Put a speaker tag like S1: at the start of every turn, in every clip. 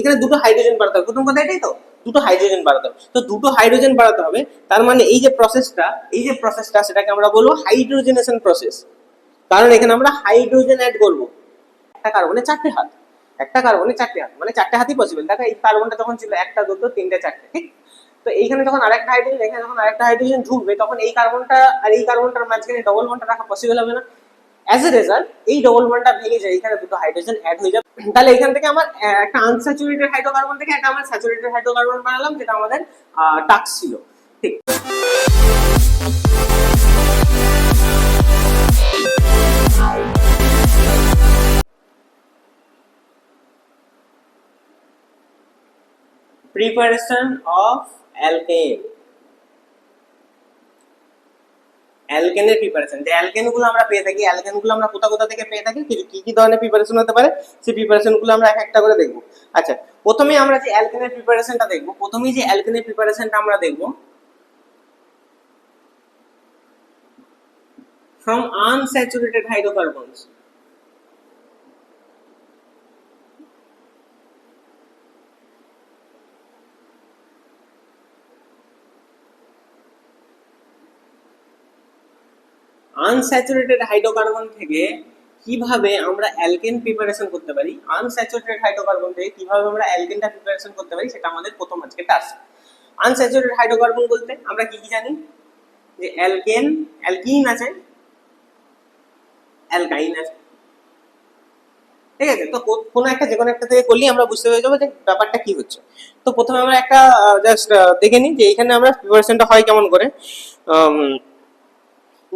S1: এখানে দুটো হাইড্রোজেন বাড়াতে হবে, প্রথম কথা এটাই তো, দুটো হাইড্রোজেন বাড়াতে হবে। তো দুটো হাইড্রোজেন বাড়াতে হবে, তার মানে এই যে প্রসেসটা সেটাকে আমরা বলবো হাইড্রোজেনেশন প্রসেস। কারণ এখানে আমরা হাইড্রোজেন অ্যাড করবো। একটা কার্বনে চারটে হাত, মানে চারটে হাতই পসিবল। দেখো এই কার্বনটা যখন ছিল একটা, দুটো, তিনটে, চারটে, ঠিক? তো এইখানে যখন আরেকটা হাইড্রোজেন, এখানে যখন আরেকটা হাইড্রোজেন ঢুকবে, তখন এই কার্বনটা আর এই কার্বনটার মাঝখানে ডবল বন্ডটা রাখা পসিবল হবে না। অ্যাজ এ রেজাল্ট এই ডবল বন্ডটা ভেঙে যায়, এখানে দুটো হাইড্রোজেন অ্যাড হয়ে যাবে। তাহলে এখান থেকে আমার একটা আনস্যাচুরেটেড হাইড্রোকার্বন থেকে একটা আমার স্যাচুরেটেড হাইড্রোকার্বন বানালাম, যেটা আমাদের টাস্ক ছিল, ঠিক? Preparation of alkene. অ্যালকেনের প্রিপারেশন, যে অ্যালকেনগুলো আমরা পেয়ে থাকি, অ্যালকেনগুলো আমরা কোথা থেকে পেয়ে থাকি, কি কি ধরনের প্রিপারেশন হতে পারে, সেই প্রিপারেশনগুলো আমরা একটা করে দেখব। আচ্ছা, প্রথমে আমরা যে অ্যালকেনের প্রিপারেশনটা দেখব, আমরা দেখব from unsaturated hydrocarbons। Unsaturated hydrocarbon থেকে কিভাবে আমরা অ্যালকেন প্রিপারেশন করতে পারি, সেটা আমাদের প্রথম আজকে টাস্ক। আনস্যাচুরেটেড হাইড্রোকার্বন বলতে আমরা কি কি জানি, যে অ্যালকিন আছে, অ্যালকাইন আছে, ঠিক আছে? তো কোনো একটা যে কোনো একটা থেকে করলেই আমরা বুঝতে পেরে যাবো যে ব্যাপারটা কি হচ্ছে। তো প্রথমে আমরা একটা জাস্ট দেখে নিই যে এখানে আমরা প্রিপারেশনটা হয় কেমন করে।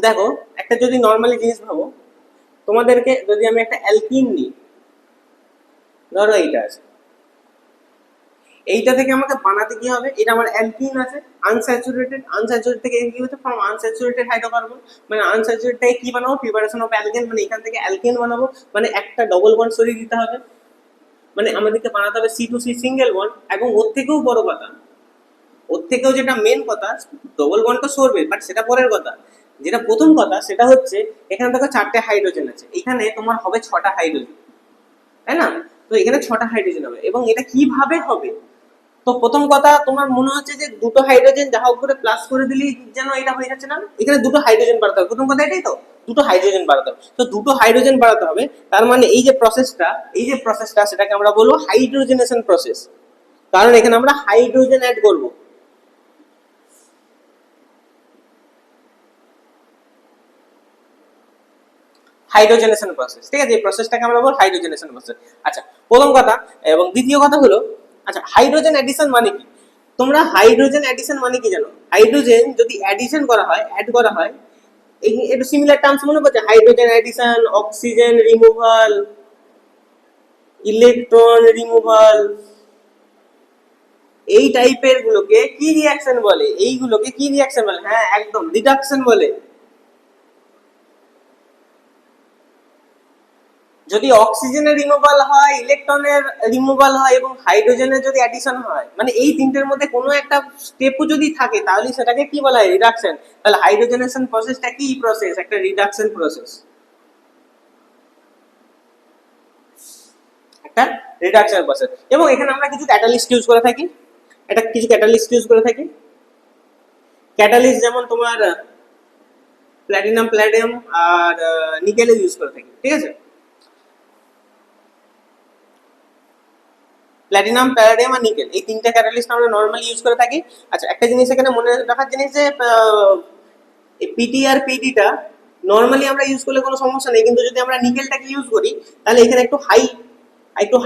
S1: দেখো, একটা যদি নর্মালি জিনিস ভাবো, তোমাদেরকে যদি আমি একটা অ্যালকিন নিই, ধরো এইটা আছে, এইটা থেকে আমাকে বানাতে কি হবে, এটা আমার অ্যালকিন আছে, আনস্যাচুরেটেড থেকে কি হচ্ছে, ফ্রম আনস্যাচুরেটেড হাইড্রোকার্বন, মানে আনস্যাচুরেটেড থেকে কি বানাবো, প্রিপারেশন অফ অ্যালকেন, মানে এখান থেকে অ্যালকেন বানাবো, মানে একটা ডবল বন্ড সরিয়ে দিতে হবে, মানে আমাদেরকে বানাতে হবে C2C সিঙ্গেল বন্ড। এবং ওর থেকেও বড় কথা, ওর থেকেও যেটা মেন কথা, ডবল বন্ড তো সরবে, বাট সেটা পরের কথা। যেটা প্রথম কথা সেটা হচ্ছে, এখানে দেখো চারটে হাইড্রোজেন আছে, এখানে তোমার হবে 6টা হাইড্রোজেন, তাই না? তো এখানে 6টা হাইড্রোজেন হবে, এবং এটা কিভাবে হবে? তো প্রথম কথা, তোমার মনে হচ্ছে যে দুটো হাইড্রোজেন যা হোক করে প্লাস করে দিলেই যেন এটা হয়ে যাচ্ছে, না? এখানে দুটো হাইড্রোজেন বাড়াতে হবে, প্রথম কথা এটাই তো, দুটো হাইড্রোজেন বাড়াতে হবে। তো দুটো হাইড্রোজেন বাড়াতে হবে, তার মানে এই যে প্রসেসটা সেটাকে আমরা বলবো হাইড্রোজেনেশন প্রসেস। কারণ এখানে আমরা হাইড্রোজেন অ্যাড করব। হাইড্রোজেনেশন প্রসেস, ঠিক আছে? এই প্রসেসটাকে আমরা বলবো হাইড্রোজেনেশন প্রসেস। আচ্ছা, প্রথম কথা। এবং দ্বিতীয় কথা হলো, আচ্ছা, হাইড্রোজেন অ্যাডিশন মানে কি? তোমরা হাইড্রোজেন অ্যাডিশন মানে কি জানো? হাইড্রোজেন যদি অ্যাডিশন করা হয়, অ্যাড করা হয়, একটু সিমিলার টার্মস মনে করছে, hydrogen addition, oxygen removal, electron removal, এই টাইপের গুলোকে কি রিঅ্যাকশন বলে? এইগুলোকে কি রিঅ্যাকশন বলে? হ্যাঁ, একদম রিডাকশন বলে। যদি অক্সিজেনের রিমুভাল হয়, ইলেকট্রনের রিমুভাল হয়, এবং হাইড্রোজেনের যদি অ্যাডিশন হয়, মানে এই তিনটের মধ্যে কোনো একটা স্টেপও যদি থাকে, তাহলে সেটাকে কি বলা হয়? রিডাকশন। তাহলে হাইড্রোজেনেশন প্রসেসটা কি প্রসেস? একটা রিডাকশন প্রসেস, একটা রিডাকশন প্রসেস। এবং এখানে আমরা কিছু ক্যাটালিস্ট ইউজ করে থাকি, ক্যাটালিস্ট যেমন তোমার প্ল্যাটিনাম, প্ল্যাডিয়াম আর নিকেল ইউজ করে থাকি, ঠিক আছে? প্ল্যাটিনাম, প্যালাডিয়াম আর নিকেল, এই তিনটা ক্যাটালিস্ট আমরা নরমালি ইউজ করে থাকি। আচ্ছা, একটা জিনিস এখানে মনে রাখার জিনিস, যে এই পিটি আর পিডিটা নরমালি আমরা ইউজ করলে কোনো সমস্যা নেই, কিন্তু যদি আমরা নিকেলটাকে ইউজ করি, তাহলে এখানে একটু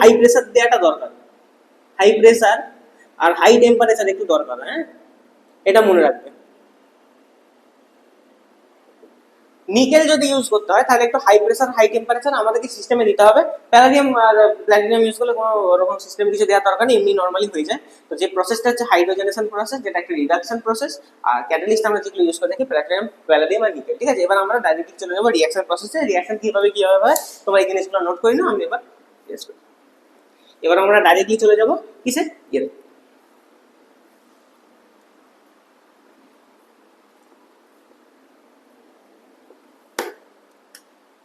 S1: হাই প্রেসার দেওয়াটা দরকার, হাই প্রেসার আর হাই টেম্পারেচার একটু দরকার, হ্যাঁ, এটা মনে রাখবে। নিকেল যদি ইউজ করতে হয়, তাহলে একটু হাই প্রেসার, হাই টেম্পারেচার আমাদেরকে সিস্টেমে দিতে হবে। প্যালাডিয়াম আর প্ল্যাটিনাম ইউজ করলে কোনো রকম সিস্টেম কিছু দেওয়ার দরকার নেই, এমনি নর্মালি হয়ে যায়। তো যে প্রসেসটা হচ্ছে হাইড্রোজেনেশন প্রসেস, যেটা একটা রিডাকশন প্রসেস। আর ক্যাটালিস্ট আমরা যেগুলো ইউজ করে থাকি, প্যালাডিয়াম আর নিকেল, ঠিক আছে? এবার আমরা ডাইরেক্টলি চলে যাবো রিঅ্যাকশন প্রসেসে। রিঅ্যাকশন কিভাবে হয় তোমরা এই জিনিসগুলো নোট করে নাও, আমি এবার আমরা ডাইরেক্টলি চলে যাবো কিসে,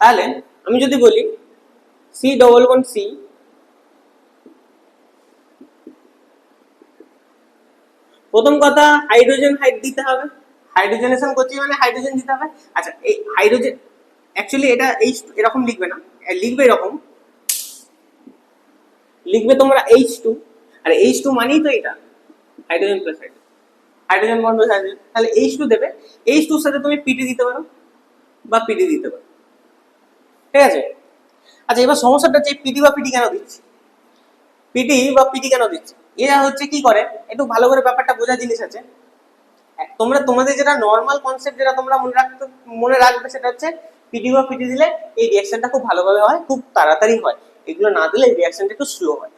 S1: তাহলে আমি যদি বলি C ডবল বন্ড C প্রথম কথা হাইড্রোজেন হাইড দিতে হবে, হাইড্রোজেনেশন করছি মানে হাইড্রোজেন দিতে হবে। আচ্ছা এই হাইড্রোজেন অ্যাকচুয়ালি এটা এরকম লিখবে না, লিখবে এরকম, লিখবে তোমরা H2, আর H2 মানেই তো এটা hydrogen plus hydrogen, hydrogen bond hydrogen, তাহলে H2 দেবে, H2 এর সাথে তুমি পিটি দিতে পারো বা পিটি দিতে পারো, ঠিক আছে। আচ্ছা এবার সমস্যাটা হচ্ছে পিটি বা পিটি কেন দিচ্ছি, পিটি বা পিটি কেন দিচ্ছি, এরা হচ্ছে কি করে একটু ভালো করে ব্যাপারটা বোঝার জিনিস আছে। তোমরা তোমাদের যেটা নর্মাল কনসেপ্ট যেটা তোমরা মনে রাখবে সেটা হচ্ছে পিটি বা পিটি দিলে এই রিঅ্যাকশনটা খুব ভালোভাবে হয়, খুব তাড়াতাড়ি হয়, এগুলো না দিলে এই রিঅ্যাকশনটা একটু স্লো হয়।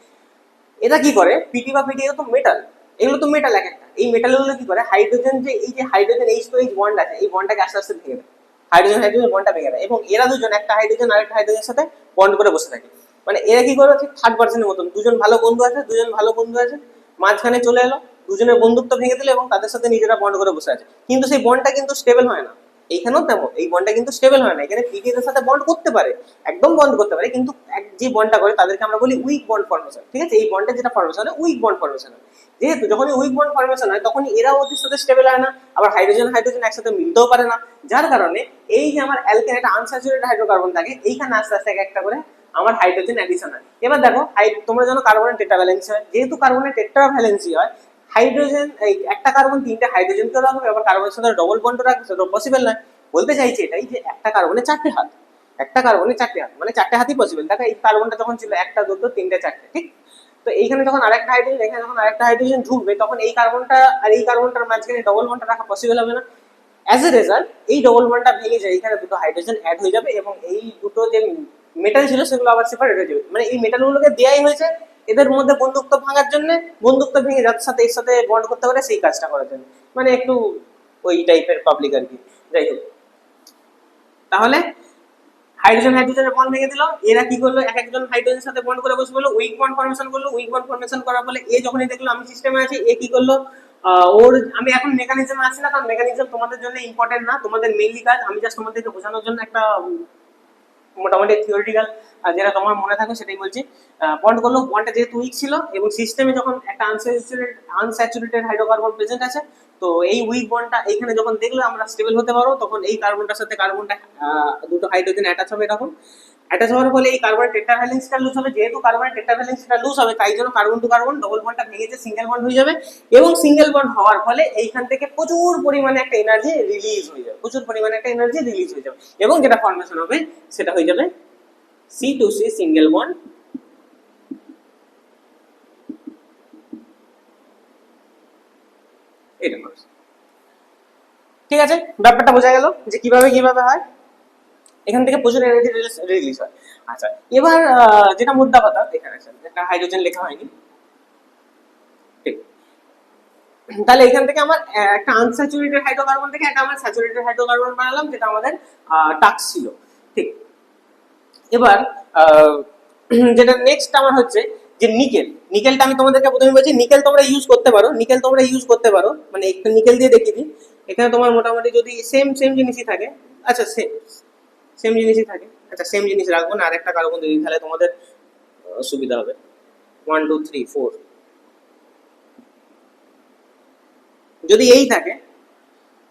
S1: এটা কি করে পিটি বা পিটি, তো মেটাল, এগুলো তো মেটাল এক একটা, এই মেটালগুলো কি করে হাইড্রোজেন যে এই যে hydrogen H to H bond আছে এই বন্ডটাকে আস্তে আস্তে ভেঙে দেয়, হাইড্রোজেন হাইড্রোজেন বন্ডটা ভেঙে দেয়, এবং এরা দুজন একটা হাইড্রোজেন আরেকটা হাইড্রোজেনের সাথে বন্ড করে বসে থাকে। মানে এরা কি করে ঠিক থার্ড পার্সনের মতন, দুজন ভালো বন্ধু আছে, দুজন ভালো বন্ধু আছে, মাঝখানে চলে এলো, দুজনের বন্ধুত্ব ভেঙে দিল এবং তাদের সাথে নিজেরা বন্ড করে বসে আছে, কিন্তু সেই বন্ডটা কিন্তু স্টেবল হয় না। এইখানেও তেমন, এই বন্ডটা কিন্তু স্টেবল হয় না, এখানে পিটি এর সাথে বন্ড করতে পারে, একদম বন্ড করতে পারে, কিন্তু যে বন্ডটা করে তাদেরকে আমরা বলি উইক বন্ড ফর্মেশন, ঠিক আছে। এই বন্ডের যেটা ফর্মেশন হয় উইক বন্ড ফর্মেশন হয়, যেহেতু যখনই উইক বন্ড ফর্মেশন হয় তখন এরা ওদের সাথে স্টেবল হয় না, আবার হাইড্রোজেন হাইড্রোজেন একসাথে মিলতেও পারে না, যার কারণে এই যে আমার অ্যালকেন একটা আনস্যাচুরেটেড হাইড্রোকার্বন থাকে, এইখানে আস্তে আস্তে একটা করে আমার হাইড্রোজেন অ্যাডিশন হয়। এবার দেখো তোমরা জানো কার্বনের টেট্রাভ্যালেন্সি হয়, যেহেতু কার্বনের টেট্রাভ্যালেন্সি হয় হাইড্রোজেন এই একটা কার্বন তিনটে হাইড্রোজেনকে রাখবে, আবার কার্বনের সাথে ডবল বন্ড রাখবে, সেটা পসিবল নয়। বলতে চাইছি এটাই যে একটা কার্বনে চারটে হাত, একটা কার্বনে চারটে হাত, মানে চারটে হাতই পসিবল। দেখো এই কার্বনটা যখন ছিল একটা দুটো তিনটে চারটে, ঠিক, তো এইখানে যখন আরেকটা হাইড্রোজেন, এখানে যখন আরেকটা হাইড্রোজেন ঢুকবে তখন এই কার্বনটা আর এই কার্বনটার মাঝখানে ডবল বন্ডটা রাখা পসিবল হবে না। অ্যাজ এ রেজাল্ট এই ডবল বন্ডটা ভেঙে যায়, এখানে দুটো হাইড্রোজেন অ্যাড হয়ে যাবে এবং এই দুটো যে মেটাল ছিল সেগুলো আবার সেপারেট হয়ে যাবে। মানে এই মেটালগুলোকে দেয়াই হয়েছে এদের মধ্যে বন্ধুত্ব ভাঙার জন্য, বন্ধুত্ব ভেঙে যার সাথে এর সাথে বন্ড করতে পারে সেই কাজটা করার জন্য, মানে একটু ওই টাইপের পাবলিক আর কি। যাই হোক, তাহলে হাইড্রোজেন হাইড্রোজেনের বন্ড ভেঙে দিল, এরা কি করলো এক একজন হাইড্রোজেনের সাথে বন্ড করে বসে বললো উইক বন্ড ফর্মেশন করলো, উইক বন্ড ফর্মেশন করার ফলে এ যখনই দেখলো আমি সিস্টেমে আছি, এ কি করলো ওর, আমি এখন মেকানিজমে আছি না, কারণ মেকানিজম তোমাদের জন্য ইম্পর্টেন্ট না, তোমাদের মেইনলি কাজ আমি জাস্ট তোমাদেরকে বোঝানোর জন্য একটা মোটামুটি থিওরিটিক্যাল যেটা তোমার মনে থাকে সেটাই বলছি। বন্ড করলো, বন্ডটা যেহেতু উইক ছিল এবং সিস্টেমে যখন একটা আনস্যাচুরেটেড হাইড্রোকার্বন প্রেজেন্ট আছে, তো এই উইক বন্ডটা এইখানে যখন দেখলো আমরা স্টেবল হতে পারবো, তখন এই কার্বনটার সাথে কার্বনটা দুটো হাইড্রোজেন অ্যাটাচ হবে, এরকম অ্যাটাচ হওয়ার ফলে এই কার্বনের টেট্রাভ্যালেন্সিটা লুজ হবে, যেহেতু কার্বনের টেট্রাভ্যালেন্সিটা লুজ হবে তাই জন্য কার্বন টু কার্বন ডবল বন্ডটা ভেঙে যে সিঙ্গেল বন্ড হয়ে যাবে, এবং সিঙ্গেল বন্ড হওয়ার ফলে এইখান থেকে প্রচুর পরিমাণে একটা এনার্জি রিলিজ হয়ে যাবে, প্রচুর পরিমাণে একটা এনার্জি রিলিজ হয়ে যাবে, এবং যেটা ফর্মেশন হবে সেটা হয়ে যাবে C2C সিঙ্গেল বন্ড, এটা হবে। ঠিক আছে, ব্যাপারটা বোঝা গেল যে কিভাবে কিভাবে হয়, এখান থেকে প্রচুর এনার্জি রিলিজ হয়। আচ্ছা এবার যেটা মুদ্রা কথা, এখানে একটা হাইড্রোজেন লেখা হয়নি, ঠিক, তাহলে এখান থেকে আমার একটা আনস্যাচুরেটেড হাইড্রোকার্বন থেকে একটা আমরা স্যাচুরেটেড হাইড্রোকার্বন বানালাম, যেটা আমাদের টাস্ক ছিল, ঠিক। এবার যেটা নেক্সট আমার হচ্ছে যে নিকেল, নিকেলটা আমি তোমাদেরকে প্রথমে বলছি নিকেল তোমরা ইউজ করতে পারো, নিকেল তোমরা ইউজ করতে পারো, মানে একটা নিকেল দিয়ে দেখিয়ে দিই, এখানে তোমার মোটামুটি যদি সেম সেম জিনিসই থাকে, আচ্ছা সেম সেম জিনিসই থাকে, আচ্ছা সেম জিনিস রাখবো না, আরেকটা কার্বন দিয়ে দিই, তাহলে তোমাদের সুবিধা হবে। 1 2 3 4 যদি এই থাকে,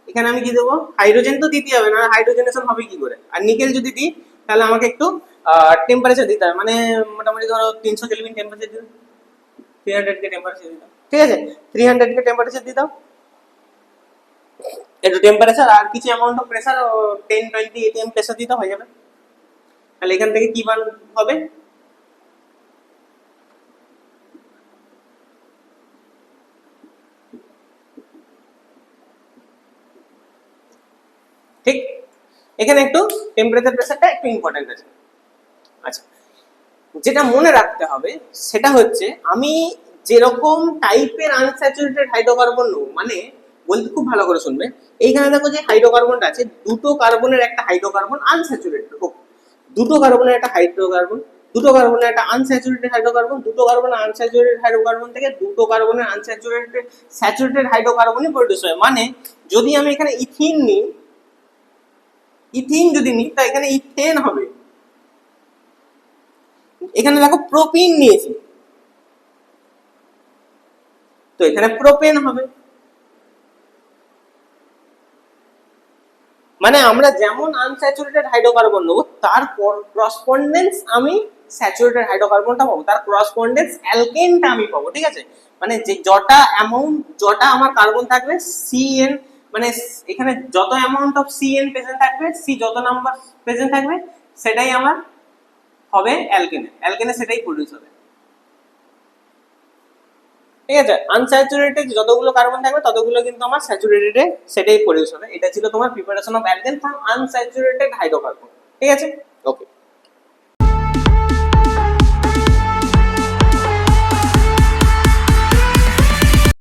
S1: এখানে আমি কি দেবো, হাইড্রোজেন তো দিতে হবে না, হাইড্রোজেনেশন হবে কি করে, আর নিকেল যদি দিই তাহলে আমাকে একটু টেম্পারেচার দিতে হবে, মানে মোটামুটি ধরো 300 কেলভিন টেম্পারেচার দিতে, 300 কে টেম্পারেচার দিতে, ঠিক আছে, 300 কে টেম্পারেচার দিতে দাও, একটু টেম্পারেচার আর কিছু amount of pressure 10-20 atm pressure দিতে হয়ে যাবে। তাহলে এখান থেকে কি মান হবে, ঠিক, এখানে একটু টেম্পারেচার প্রেসারটা একটু ইম্পর্টেন্ট আছে। আচ্ছা যেটা মনে রাখতে হবে সেটা হচ্ছে আমি যেরকম টাইপের আনস্যাচুরেটেড হাইড্রোকার্বন নেব, মানে বলতে খুব ভালো করে শুনবে, এইখানে দেখো যে হাইড্রোকার্বনটা আছে, দুটো কার্বনের একটা হাইড্রোকার্বন আনস্যাচুরেটেড হোক, দুটো কার্বনের একটা হাইড্রোকার্বন, দুটো কার্বনের একটা আনস্যাচুরেটেড হাইড্রোকার্বন, দুটো কার্বনের আনস্যাচুরেটেড হাইড্রোকার্বন থেকে দুটো কার্বনের আনস্যাচুরেটেড স্যাচুরেটেড হাইড্রোকার্বনই প্রডিউস হয়। মানে যদি আমি এখানে ইথিন নিই, ইথিন যদি নিই তা এখানে ইথেন হবে, এখানে দেখো প্রোপিন নিয়েছি তো এখানে প্রোপেন হবে, মানে আমরা যেমন আনস্যাচুরেটেড হাইড্রোকার্বন নেবো তার করসপন্ডেন্স আমি স্যাচুরেটেড হাইড্রোকার্বনটা পাবো, তার করসপন্ডেন্স অ্যালকেনটা আমি পাবো, ঠিক আছে। মানে যে যটা আমার কার্বন থাকবে CN, মানে এখানে যত অ্যামাউন্ট অফ CN প্রেজেন্ট থাকবে, সি যত নাম্বার প্রেজেন্ট থাকবে সেটাই আমার হবে অ্যালকেনে সেটাই প্রডিউস হবে, ঠিক আছে। আনস্যাচুরেটেড যতগুলো কার্বন থাকবে ততগুলো কিন্তু আমার স্যাচুরেটেডে সেটাই প্রডিউস হবে। এটা ছিল তোমার preparation of alkane from unsaturated hydrocarbon, ঠিক আছে। ওকে।